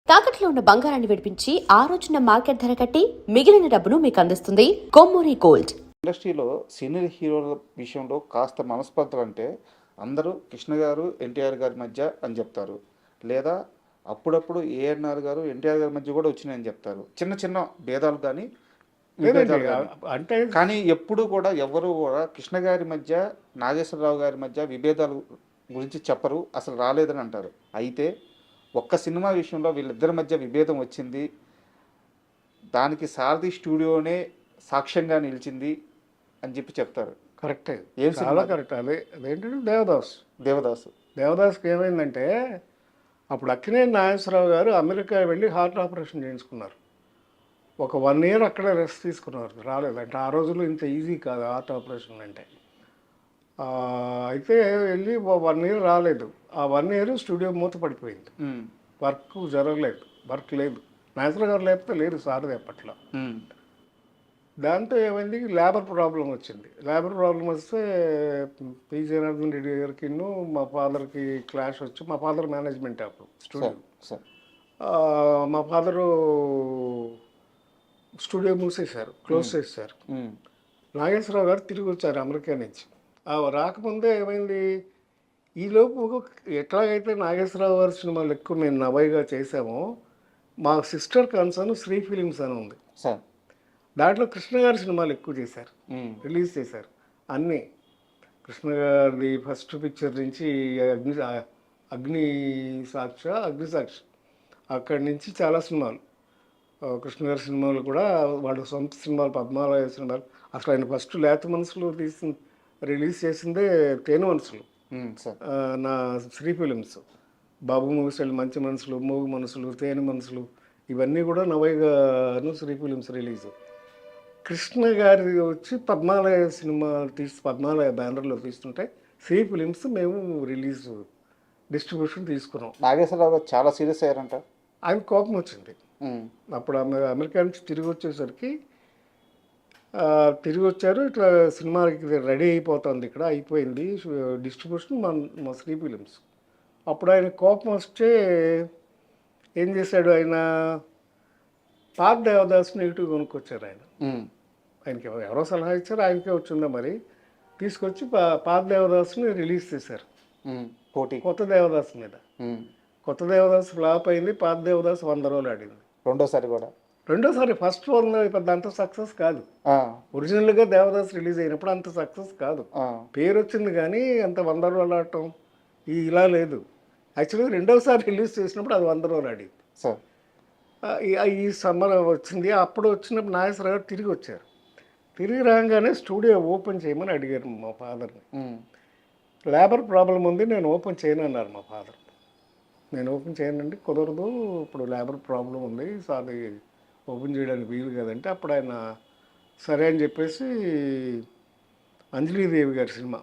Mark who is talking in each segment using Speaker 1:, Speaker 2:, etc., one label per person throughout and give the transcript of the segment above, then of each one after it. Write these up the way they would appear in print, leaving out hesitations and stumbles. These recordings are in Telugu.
Speaker 1: తాకట్లో ఉన్న బంగారాన్ని విడిపించి ఆ రోజున మార్కెట్ ధర కట్టి మిగిలిన డబ్బును మీకు అందిస్తుంది కొమ్మూరి గోల్డ్.
Speaker 2: ఇండస్ట్రీలో సీనియర్ హీరోల విషయంలో కాస్త మనస్పర్ధలు అంటే అందరూ కృష్ణ గారు ఎన్టీఆర్ గారి మధ్య అని చెప్తారు, లేదా అప్పుడప్పుడు ఏఎన్ఆర్ గారు ఎన్టీఆర్ గారి మధ్య కూడా వచ్చినాయని చెప్తారు. చిన్న చిన్న భేదాలు కానీ విభేదాలు
Speaker 3: అంటే
Speaker 2: కానీ ఎప్పుడు కూడా ఎవరు కూడా కృష్ణ గారి మధ్య నాగేశ్వరరావు గారి మధ్య విభేదాలు గురించి చెప్పరు, అసలు రాలేదని అంటారు. అయితే ఒక్క సినిమా విషయంలో వీళ్ళిద్దరి మధ్య విభేదం వచ్చింది, దానికి సారథి స్టూడియోనే సాక్ష్యంగా నిలిచింది అని చెప్పి చెప్తారు.
Speaker 3: కరెక్టే,
Speaker 2: ఏం
Speaker 3: చాలా కరెక్ట్. అదేంటంటే దేవదాస్కి ఏమైందంటే అప్పుడు అక్కినేని నాగేశ్వరరావు గారు అమెరికా వెళ్ళి హార్ట్ ఆపరేషన్ చేయించుకున్నారు. ఒక 1 year అక్కడే రెస్ట్ తీసుకున్నారు, రాలేదంటే ఆ రోజుల్లో ఇంత ఈజీ కాదు హార్ట్ ఆపరేషన్ అంటే. అయితే వెళ్ళి 1 year రాలేదు. ఆ 1 year స్టూడియో మూత పడిపోయింది, వర్క్ జరగలేదు, వర్క్ లేదు. నాగేశ్వరరావు గారు లేకపోతే లేదు సారథి అప్పట్లో. దాంతో ఏమైంది, లేబర్ ప్రాబ్లం వచ్చింది. లేబర్ ప్రాబ్లం వస్తే పి జనార్దన్ రెడ్డి గారికి మా ఫాదర్కి క్లాష్ వచ్చి, మా ఫాదర్ మేనేజ్మెంట్ అప్పుడు స్టూడియో, మా ఫాదరు స్టూడియో మూసేశారు, క్లోజ్ చేశారు. నాగేశ్వరరావు గారు తిరిగి వచ్చారు అమెరికా నుంచి. రాకముందే ఏమైంది, ఈలోపు ఎట్లాగైతే నాగేశ్వరరావు గారి సినిమాలు ఎక్కువ మేము నవైగా చేసామో, మా సిస్టర్ కన్సర్న్ శ్రీ ఫిలిమ్స్ అని ఉంది, దాంట్లో కృష్ణ గారి సినిమాలు ఎక్కువ చేశారు, రిలీజ్ చేశారు అన్నీ. కృష్ణ గారి ఫస్ట్ పిక్చర్ నుంచి అగ్ని సాక్షి అక్కడి నుంచి చాలా సినిమాలు, కృష్ణ గారి సినిమాలు కూడా వాళ్ళ సొంత సినిమాలు, పద్మాలయ సినిమాలు. అసలు ఆయన ఫస్ట్ లేత మనసులు రిలీజ్ చేసిందే తేనె మనసులు, నా శ్రీ ఫిలిమ్స్. బాబు మూవీస్ మంచి మనసులు, మూగు మనసులు, తేనె మనసులు, ఇవన్నీ కూడా నవైగాను శ్రీ ఫిలిమ్స్ రిలీజ్. కృష్ణ గారి వచ్చి పద్మాలయ సినిమా పద్మాలయ బ్యానర్లో తీస్తుంటే శ్రీ ఫిలిమ్స్ మేము రిలీజ్ డిస్ట్రిబ్యూషన్ తీసుకున్నాం.
Speaker 2: నాగేశ్వరరావు గారు చాలా సీరియస్ అయ్యారంట,
Speaker 3: ఆయన కోపం వచ్చింది. అప్పుడు అమెరికా నుంచి తిరిగి వచ్చేసరికి తిరిగి వచ్చారు, ఇట్లా సినిమాకి రెడీ అయిపోతుంది, ఇక్కడ అయిపోయింది డిస్ట్రిబ్యూషన్ మా శ్రీ ఫిలిమ్స్. అప్పుడు ఆయన కోపం వస్తే ఏం చేశాడు, ఆయన పాత దేవదాస్ నెగిటివ్ కొనుక్కొచ్చారు. ఆయనకి ఎవరో సలహా ఇచ్చారు, ఆయనకే వచ్చిందా మరి, తీసుకొచ్చి పాత దేవదాస్ని రిలీజ్ చేశారు కొత్త దేవదాస్ మీద. కొత్త దేవదాస్ ఫ్లాప్ అయింది, పాత దేవదాస్ 100 రోజులు ఆడింది. రెండోసారి ఫస్ట్ వన్ పెద్ద అంత సక్సెస్ కాదు. ఒరిజినల్గా దేవదాస్ రిలీజ్ అయినప్పుడు అంత సక్సెస్ కాదు, పేరు వచ్చింది కానీ అంత 100 రోజులు ఆడటం ఇలా లేదు. యాక్చువల్గా రెండోసారి రిలీజ్ చేసినప్పుడు అది 100 రోజులు ఆడింది. ఈ సమ్మర్ వచ్చింది. అప్పుడు వచ్చినప్పుడు నాగేశ్వరరావు గారు తిరిగి వచ్చారు. తిరిగి రాగానే స్టూడియో ఓపెన్ చేయమని అడిగారు మా ఫాదర్ని. లేబర్ ప్రాబ్లం ఉంది, నేను ఓపెన్ చేయను అన్నారు మా ఫాదర్. నేను ఓపెన్ చేయనండి, కుదరదు, ఇప్పుడు లేబర్ ప్రాబ్లం ఉంది, సార్ ఓపెన్ చేయడానికి వీలు కదంటే, అప్పుడు ఆయన సరే అని చెప్పేసి అంజలీదేవి గారి సినిమా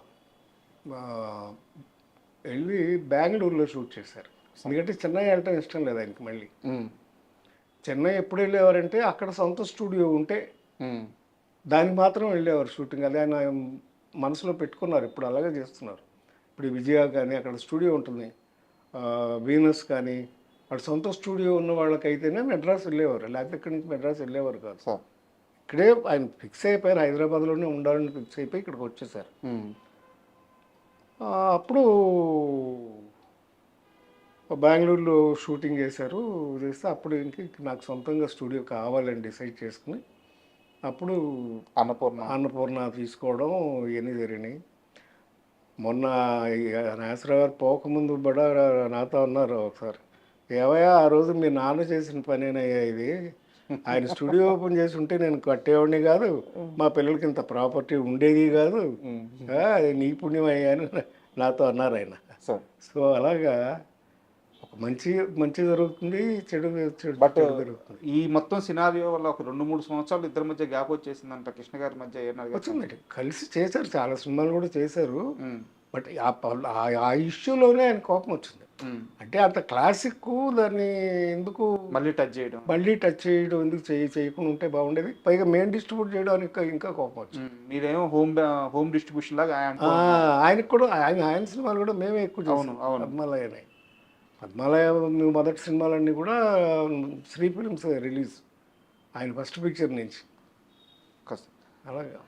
Speaker 3: వెళ్ళి బెంగళూరులో షూట్ చేశారు. ఎందుకంటే చెన్నై వెళ్ళటం ఇష్టం లేదు ఆయనకి. మళ్ళీ చెన్నై ఎప్పుడు వెళ్ళేవారంటే అక్కడ సొంత స్టూడియో ఉంటే దానికి మాత్రం వెళ్ళేవారు షూటింగ్. అది ఆయన మనసులో పెట్టుకున్నారు, ఇప్పుడు అలాగే చేస్తున్నారు. ఇప్పుడు విజయ కానీ అక్కడ స్టూడియో ఉంటుంది, వీనస్ కానీ, వాడు సొంత స్టూడియో ఉన్న వాళ్ళకైతేనే మెడ్రాస్ వెళ్ళేవారు, లేకపోతే ఇక్కడి నుంచి మెడ్రాస్ వెళ్ళేవారు కాదు. ఇక్కడే ఆయన ఫిక్స్ అయిపోయారు, హైదరాబాద్లోనే ఉండాలని ఫిక్స్ అయిపోయి ఇక్కడికి వచ్చేసారు. అప్పుడు బెంగళూరులో షూటింగ్ చేశారు. చేస్తే అప్పుడు ఇంక నాకు సొంతంగా స్టూడియో కావాలని డిసైడ్ చేసుకుని అప్పుడు అన్నపూర్ణ తీసుకోవడం ఇవన్నీ జరిగినాయి. మొన్న నాగేశ్వరరావు గారు పోకముందు కూడా నాతో అన్నారు ఒకసారి, ఏవయ్యా ఆ రోజు మీ నాన్న చేసిన పనేనయ్యా ఇది, ఆయన స్టూడియో ఓపెన్ చేసి ఉంటే నేను కట్టేవాడిని కాదు, మా పిల్లలకి ఇంత ప్రాపర్టీ ఉండేది కాదు, అది నీ పుణ్యం అయ్యా అని నాతో అన్నారు ఆయన. సో అలాగా మంచి జరుగుతుంది, చెడు జరుగుతుంది.
Speaker 2: ఈ మొత్తం సినారియో వల్ల ఒక 2-3 సంవత్సరాలు ఇద్దరి మధ్య గ్యాప్ వచ్చేసిందంట కృష్ణ గారి మధ్య.
Speaker 3: వచ్చిందండి, కలిసి చేశారు, చాలా సినిమాలు కూడా చేశారు. బట్ ఆ ఇష్యూలోనే ఆయన కోపం వచ్చింది. అంటే అంత క్లాసిక్ దాన్ని ఎందుకు
Speaker 2: మళ్ళీ టచ్
Speaker 3: చేయడం ఎందుకు చేయకుండా ఉంటే బాగుండేది. పైగా మెయిన్ డిస్ట్రిబ్యూట్ చేయడానికి ఇంకా కోపం వచ్చింది.
Speaker 2: మీరేమో హోమ్ డిస్ట్రిబ్యూషన్ లాగా
Speaker 3: ఆయనకు కూడా ఆయన సినిమాలు కూడా మేమే ఎక్కువ చేసాం. పద్మాలయ మొదటి సినిమాలన్నీ కూడా శ్రీ ఫిలిమ్స్ రిలీజ్ ఆయన ఫస్ట్ పిక్చర్ నుంచి
Speaker 2: కస్-
Speaker 3: అలాగా